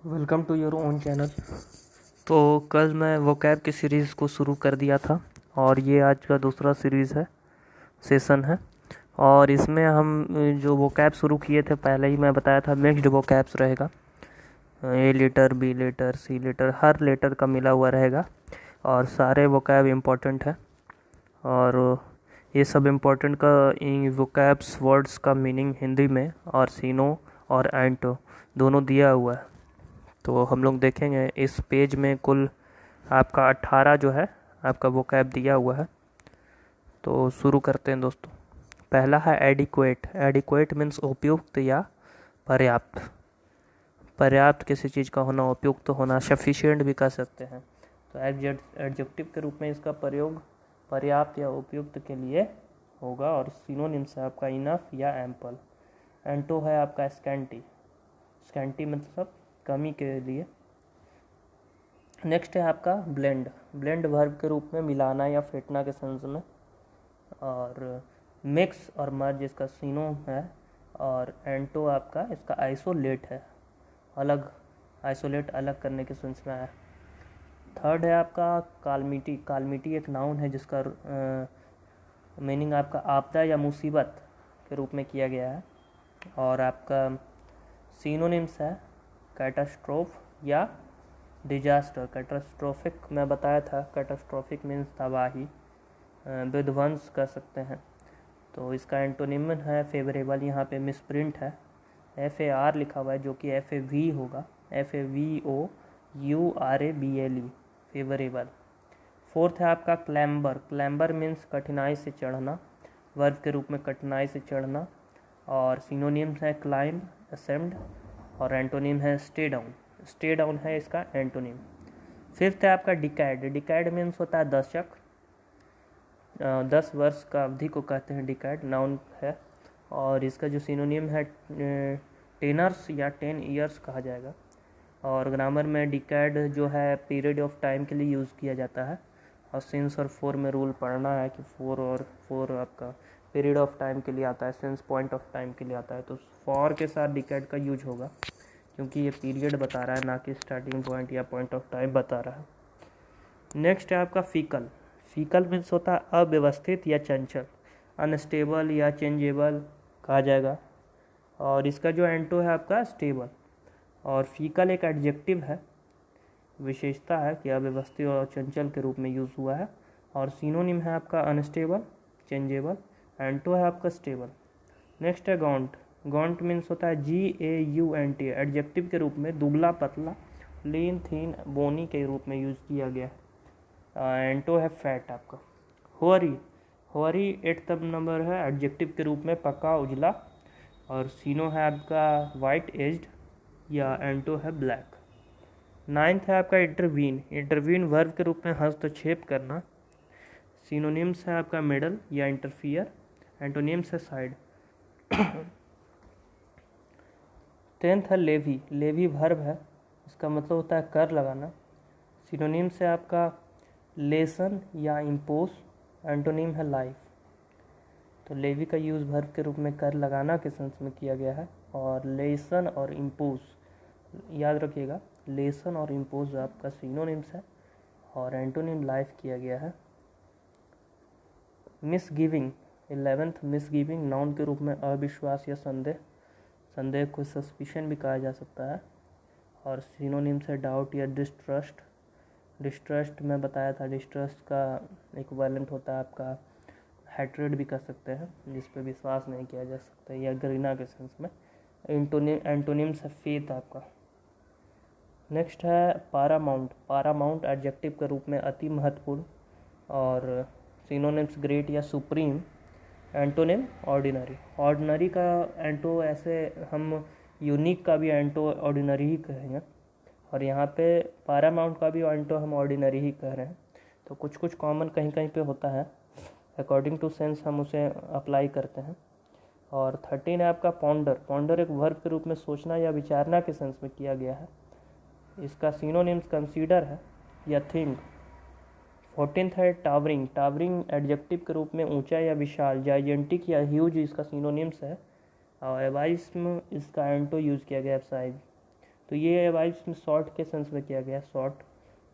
Welcome to your own channel. तो कल मैं वोकैब की सीरीज़ को शुरू कर दिया था और ये आज का दूसरा सीरीज़ है, सेशन है। और इसमें हम जो वोकैब शुरू किए थे पहले ही मैं बताया था, मिक्स्ड वोकैब्स रहेगा। A letter, B letter, C letter, हर लेटर का मिला हुआ रहेगा और सारे वोकैब इम्पोर्टेंट है। और ये सब इम्पोर्टेंट का इन वोकैब्स वर्ड्स का मीनिंग हिंदी में और सीनो और एंटो दोनों दिया हुआ है। तो हम लोग देखेंगे इस पेज में कुल आपका 18 जो है आपका वोकैब दिया हुआ है। तो शुरू करते हैं दोस्तों। पहला है एडिक्वेट। एडिक्वेट मीन्स उपयुक्त या पर्याप्त। पर्याप्त किसी चीज़ का होना, उपयुक्त होना, सफिशिएंट भी कह सकते हैं। तो एडजेक्टिव के रूप में इसका प्रयोग पर्याप्त या उपयुक्त के लिए होगा। और सिनोनिम्स है आपका इनफ या एम्पल। एंटो है आपका स्कैंटी। स्कैंटी मतलब कमी के लिए। नेक्स्ट है आपका ब्लेंड। ब्लेंड वर्ब के रूप में मिलाना या फेंटना के सेंस में। और मिक्स और मर्ज इसका सीनो है। और एंटो आपका इसका आइसोलेट है, अलग, आइसोलेट अलग करने के सेंस में है। थर्ड है आपका कालमिटी। कालमिटी एक नाउन है जिसका मीनिंग आपका आपदा या मुसीबत के रूप में किया गया है। और आपका सिनोनिम्स है कैटास्ट्रोफ या डिजास्टर। कैटास्ट्रोफिक मैं बताया था, कैटास्ट्रोफिक मीन्स तबाही, विध्वंस कर सकते हैं। तो इसका एंटोनिम है फेवरेबल। यहाँ पे मिसप्रिंट है, FAR लिखा हुआ है जो कि FAV होगा, FAVOURABLE, फेवरेबल। फोर्थ है आपका क्लैम्बर। क्लैम्बर मीन्स कठिनाई से चढ़ना, वर्ब के रूप में कठिनाई से चढ़ना। और सिनोनिम्स है क्लाइंब, असेंड। और एंटोनिम है स्टे डाउन। स्टे डाउन है इसका एंटोनिम। फिफ्थ है आपका डिकैड। डिकैड मीन्स होता है दशक, 10 वर्ष का अवधि को कहते हैं डिकैड, नाउन है। और इसका जो सिनोनिम है टेनर्स या 10 ईयर्स कहा जाएगा। और ग्रामर में डिकैड जो है पीरियड ऑफ टाइम के लिए यूज़ किया जाता है। और सिंस और फोर में रूल पढ़ना है कि फोर आपका पीरियड ऑफ टाइम के लिए आता है, सिंस पॉइंट ऑफ टाइम के लिए आता है। तो फॉर के साथ डिकैड का यूज होगा क्योंकि ये पीरियड बता रहा है, ना कि स्टार्टिंग पॉइंट या पॉइंट ऑफ टाइम बता रहा है। नेक्स्ट है आपका फीकल। फीकल मीन्स होता है अव्यवस्थित या चंचल, अनस्टेबल या चेंजेबल कहा जाएगा। और इसका जो एंटो है आपका स्टेबल। और फीकल एक एडजेक्टिव है, विशेषता है कि अव्यवस्थित और चंचल के रूप में यूज़ हुआ है। और सिनोनिम है आपका अनस्टेबल, चेंजेबल। एंटो है आपका स्टेबल। नेक्स्ट है गॉन्ट। गॉन्ट मीन्स होता है GAUNT, एडजेक्टिव के रूप में दुबला पतला, लीन थीन, बोनी के रूप में यूज़ किया गया है। एंटो है फैट आपका। होरी। होरी 8th नंबर है, एडजेक्टिव के रूप में पका उजला। और सीनो है आपका वाइट एज्ड या एंटो है ब्लैक। 9th है आपका इंटरवीन। इंटरवीन वर्ब के रूप में हस्तक्षेप करना। सिनोनिम्स है आपका मिडल या इंटरफियर। एंटोनिम्स है साइड। 10th है लेवी। लेवी वर्ब है, इसका मतलब होता है कर लगाना। सिनोनिम्स है आपका लेसन या इम्पोज। एंटोनिम है लाइफ। तो लेवी का यूज़ वर्ब के रूप में कर लगाना के सेंस में किया गया है। और लेसन और इम्पोज याद रखिएगा, लेसन और इम्पोज आपका सिनोनिम्स है और एंटोनिम लाइफ किया गया है। मिसगिविंग। 11th मिसगिविंग नाउन के रूप में अविश्वास या संदेह। संदेह को सस्पिशन भी कहा जा सकता है। और सिनोनिम्स है डाउट या डिस्ट्रस्ट। डिस्ट्रस्ट मैं बताया था, डिस्ट्रस्ट का इक्विवेलेंट होता है आपका हैट्रेड भी कह सकते हैं, जिस पे विश्वास नहीं किया जा सकता, या घृणा के सेंस में। एंटोनिम्स है फेथ आपका। नेक्स्ट है पारामाउंट। पारामाउंट एडजेक्टिव के रूप में अति महत्वपूर्ण। और सिनोनिम्स ग्रेट या सुप्रीम। Antonym ordinary. ऑर्डिनरी का एंटो ऐसे हम यूनिक का भी एंटो ऑर्डिनरी ही कहेंगे। और यहाँ पे पारामाउंट का भी एंटो हम ऑर्डिनरी ही कह रहे हैं। तो कुछ कुछ कॉमन कहीं कहीं पे होता है, अकॉर्डिंग टू सेंस हम उसे अप्लाई करते हैं। और 13 है आपका पॉन्डर। पॉन्डर एक वर्ब के रूप में सोचना या विचारना के सेंस में किया गया है। इसका सिनोनिम्स कंसीडर है या थिंक। 14th है टावरिंग। टावरिंग एडजेक्टिव के रूप में ऊंचा या विशाल, जाइजेंटिक या ह्यूज इसका सिनोनिम्स है। और एवाइस्म इसका एंटो यूज़ किया गया है साइज। तो ये वाइब्स में शॉर्ट के सेंस में किया गया, शॉर्ट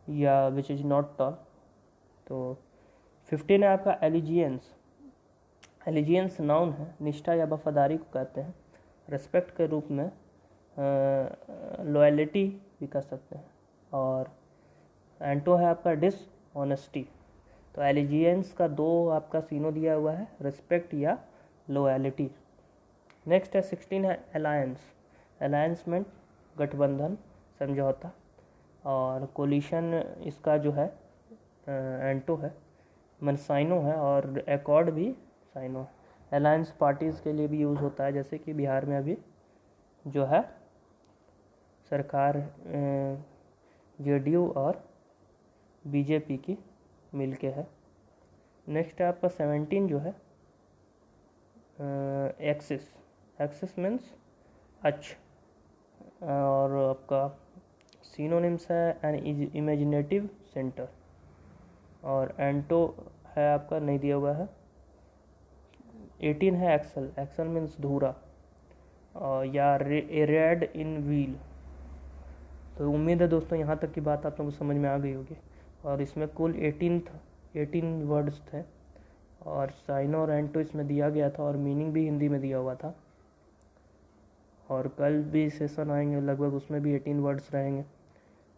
या विच इज़ नॉट टॉल। तो 15 है आपका एलिजियंस। एलिजियंस नाउन है, निष्ठा या वफादारी को कहते हैं। रिस्पेक्ट के रूप में लॉयलिटी भी कर सकते हैं। और एंटो है आपका डिसऑनेस्टी। तो एलिजियंस का दो आपका सीनो दिया हुआ है, रिस्पेक्ट या लॉयलिटी। नेक्स्ट है 16 है अलायंस। अलायंस में गठबंधन, समझौता। और कोलिशन इसका जो है एंटो है, मनसाइनो है, और एकॉर्ड भी साइनो है। अलायंस पार्टीज़ के लिए भी यूज़ होता है, जैसे कि बिहार में अभी जो है सरकार जेडीयू और बीजेपी की मिलके है। नेक्स्ट है आपका 17 जो है एक्सिस। एक्सिस मीन्स अच्छ। और आपका सिनोनिम्स है एन इमेजिनेटिव सेंटर। और एंटो है आपका नहीं दिया हुआ है। 18 है एक्सल। एक्सल मीन्स धूरा या रेड इन व्हील। तो उम्मीद है दोस्तों यहाँ तक की बात आप लोगों को समझ में आ गई होगी। और इसमें कुल 18 वर्ड्स थे, और साइनो और एंटो इसमें दिया गया था, और मीनिंग भी हिंदी में दिया हुआ था। और कल भी सेशन आएंगे लगभग, उसमें भी 18 वर्ड्स रहेंगे,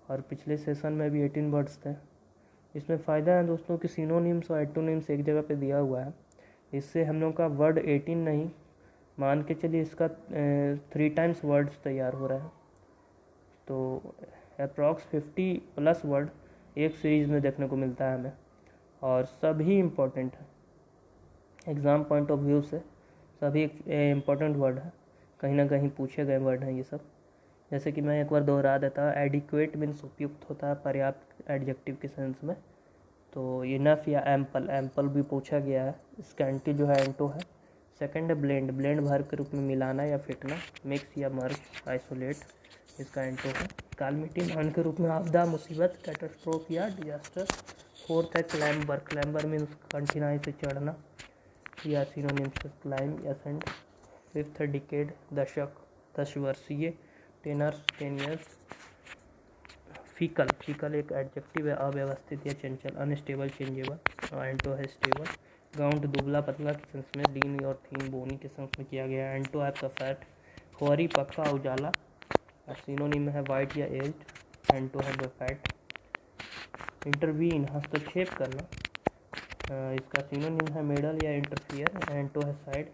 और पिछले सेशन में भी 18 वर्ड्स थे। इसमें फ़ायदा है दोस्तों कि सिनोनिम्स और एंटोनिम्स एक जगह पे दिया हुआ है। इससे हम लोग का वर्ड 18 नहीं, मान के चलिए इसका 3 टाइम्स वर्ड्स तैयार हो रहा है। तो अप्रॉक्स 50+ वर्ड एक सीरीज़ में देखने को मिलता है हमें, और सभी इम्पोर्टेंट है। एग्ज़ाम पॉइंट ऑफ व्यू से सभी इम्पोर्टेंट वर्ड है, कहीं ना कहीं पूछे गए वर्ड हैं ये सब। जैसे कि मैं एक बार दोहरा देता हूँ, एडिक्वेट मीन्स उपयुक्त होता है, पर्याप्त एडजेक्टिव के सेंस में। तो इनफ या एम्पल, एम्पल भी पूछा गया है। स्कैंटी जो है एंटो है। सेकंड है ब्लेंड, ब्लेंड वर्ब के रूप में मिलाना या फिटना। मिक्स या मर्ज, आइसोलेट, इसका एंटो है। कालमिटी नाउन के रूप में आपदा, मुसीबत, कैटास्ट्रोफ या डिजास्टर। फोर्थ है क्लाइंबर, क्लाइंबर मीन्स कठिनाई से चढ़ना या सिनोनिम्स क्लाइम या असेंड। फिफ्थ है डिकेड, दशक, 10 वर्षीय। टेनर्स, 10 ईयर्स। फीकल, फीकल एक एडजेक्टिव है, अव्यवस्थित या चंचल, अनस्टेबल, चेंजेबल। एंटो है स्टेबल। गाउंट, दुबला पतला के सेंस में। लीन और थीन, बोनी के सेंस में किया गया है। एंटो आपका फैट। फौरी, पक्का, उजाला। सिनोनिम है वाइट या एज्ड। एंटो है फैट। इंटरवीन, हस्तक्षेप करना, इसका सिनोनिम है मेडल या इंटरफियर। एंटो है साइड।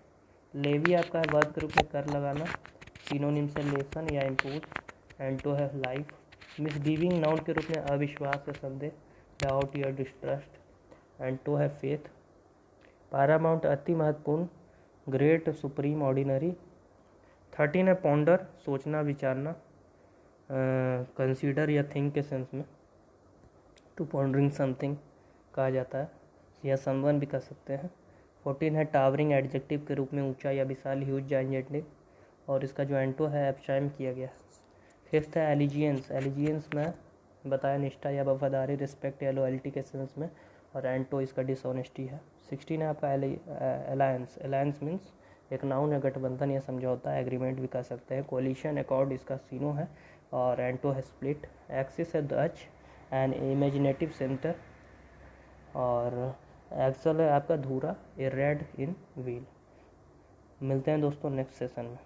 लेवी आपका है वर्ब के रूप में कर लगाना, सिनोनिम से लेसन या इम्पोज। एंटो है लाइफ। मिसगिविंग नाउन के रूप में अविश्वास या संदेह, डाउट या डिस्ट्रस्ट। एंटो है फेथ। पैरामाउंट अति महत्वपूर्ण, ग्रेट, सुप्रीम, ऑर्डिनरी। 13 है पॉन्डर, सोचना विचारना, कंसीडर या थिंक के सेंस में। टू पॉन्डरिंग समथिंग कहा जाता है, या समवन भी कर सकते हैं। 14 है टावरिंग, एडजेक्टिव के रूप में ऊंचा या विशाल, ह्यूज, जाइंटेंटिक। और इसका जो एंटो है एब्शाइम किया गया। फिफ्थ है एलिजियंस, एलिजियंस में बताया निष्ठा या वफादारी, रिस्पेक्ट या लॉयल्टी के सेंस में। और एंटो इसका डिसऑनेस्टी है। 16 है आपका अलायंस, अलायंस मीन्स एक नाउन है, गठबंधन या समझौता, एग्रीमेंट भी कर सकते हैं। कोलिशन, एकॉर्ड, इसका सीनो है। और एंटो है स्प्लिट। एक्सिस है दच, एन इमेजिनेटिव सेंटर। और एक्सल है आपका धूरा, ए रेड इन व्हील। मिलते हैं दोस्तों नेक्स्ट सेशन में।